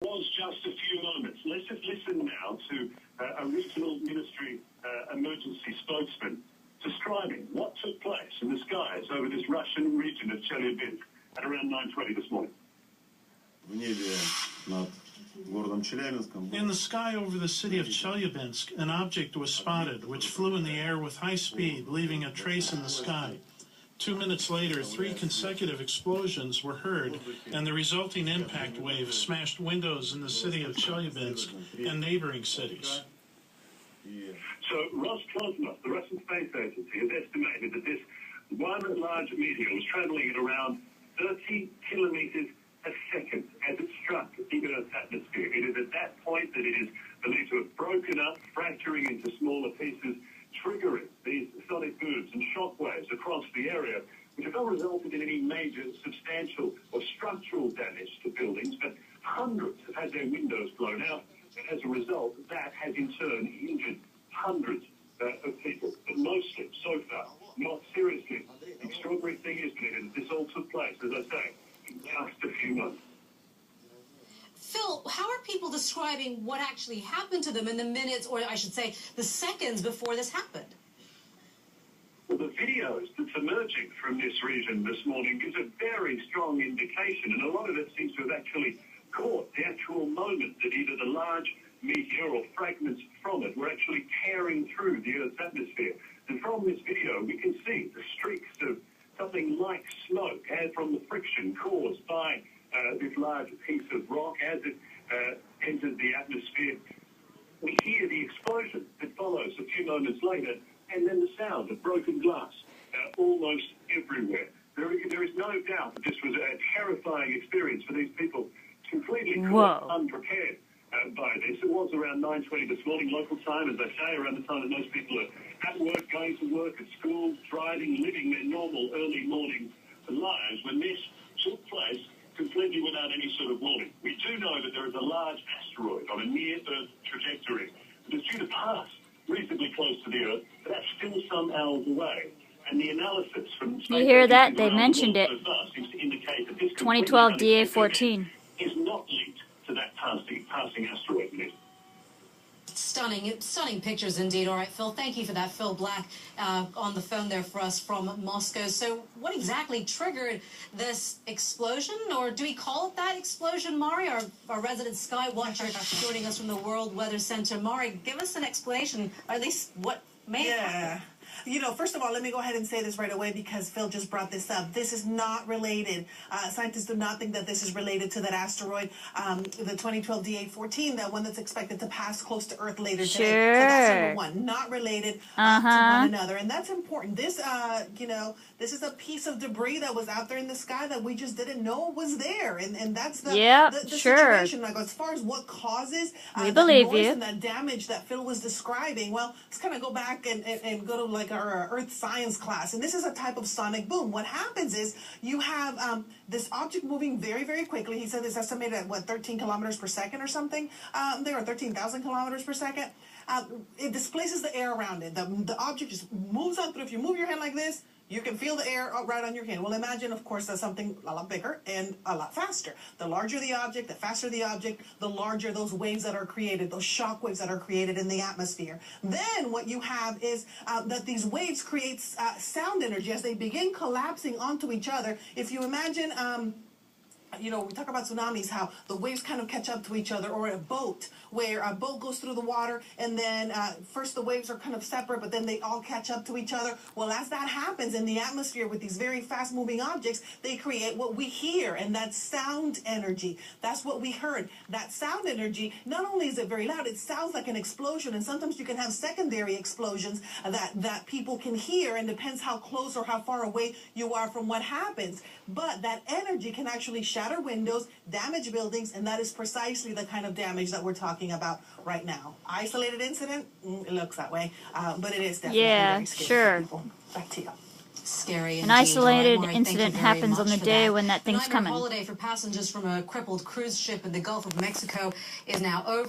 Was just a few moments. Let's just listen now to a regional ministry emergency spokesman describing what took place in the skies over this Russian region of Chelyabinsk at around 9:20 this morning. In the sky over the city of Chelyabinsk, an object was spotted which flew in the air with high speed, leaving a trace in the sky. 2 minutes later, 3 consecutive explosions were heard, and the resulting impact wave smashed windows in the city of Chelyabinsk and neighboring cities. So Roscosmos, the Russian space agency, has estimated that this one large meteor was traveling at around 30 kilometers a second as it struck the Earth's atmosphere. It is at that point that it is believed to have broken up, fracturing into smaller pieces, triggering these sonic booms and shock waves across the area, which have not resulted in any major substantial or structural damage to buildings, but hundreds have had their windows blown out, and as a result, that has in turn injured hundreds of people, but mostly, so far, not seriously. The extraordinary thing is, Peter, that this all took place, as I say, in just a few months. Phil, how are people describing what actually happened to them in the minutes, or I should say, the seconds before this happened? Well, the videos that's emerging from this region this morning gives a very strong indication, and a lot of it seems to have actually caught the actual moment that either the large meteor or fragments from it were actually tearing through the Earth's atmosphere. And from this video, we can see the streaks of something like smoke from the friction caused by this large piece of rock as it enters the atmosphere. We hear the explosion that follows a few moments later, and then the sound of broken glass almost everywhere. There is no doubt that this was a terrifying experience for these people, completely caught unprepared by this. It was around 9:20 this morning, local time, as I say, around the time that most people are at work, going to work, at school, driving, living their normal early morning lives, when this took place completely without any sort of warning. We do know that there is a large asteroid on a near-Earth trajectory that is due to pass reasonably close to the Earth, but that's still some hours away. And the analysis from you hear that? They mentioned it. So far seems to indicate that this 2012 DA-14 is not linked to that passing asteroid. Stunning pictures indeed. All right, Phil, thank you for that. Phil Black on the phone there for us from Moscow. So what exactly triggered this explosion, or do we call it that explosion? Mari, our resident sky watcher joining us from the World Weather Center. Mari, give us an explanation, or at least what may have happened. You know, first of all, let me go ahead and say this right away because Phil just brought this up. This is not related. Scientists do not think that this is related to that asteroid, the 2012 DA-14, that one that's expected to pass close to Earth later today. So that's number one, not related to one another. And that's important. This, you know, this is a piece of debris that was out there in the sky that we just didn't know was there. And that's the situation. Like, as far as what causes we believe noise you. And that damage that Phil was describing, well, let's kind of go back and go to like our Earth science class. And this is a type of sonic boom. What happens is you have this object moving very, very quickly. He said it's estimated at, what, 13 kilometers per second or something? There are 13,000 kilometers per second. It displaces the air around it. The object just moves on through. If you move your hand like this, you can feel the air right on your hand. Well, imagine, of course, that's something a lot bigger and a lot faster. The larger the object, the faster the object, the larger those waves that are created, those shock waves that are created in the atmosphere. Then what you have is that these waves create sound energy as they begin collapsing onto each other. If you imagine... you know, we talk about tsunamis, how the waves kind of catch up to each other, or a boat, where a boat goes through the water, and then first the waves are kind of separate, but then they all catch up to each other. Well, as that happens in the atmosphere with these very fast-moving objects, they create what we hear, and that's sound energy. That's what we heard. That sound energy, not only is it very loud, it sounds like an explosion, and sometimes you can have secondary explosions that people can hear, and depends how close or how far away you are from what happens. But that energy can actually shatter windows, damage buildings, and that is precisely the kind of damage that we're talking about right now. Isolated incident? It looks that way, but it is definitely very scary for people. Back to you. Scary. An isolated incident happens on the day when that thing's coming. The holiday for passengers from a crippled cruise ship in the Gulf of Mexico is now over.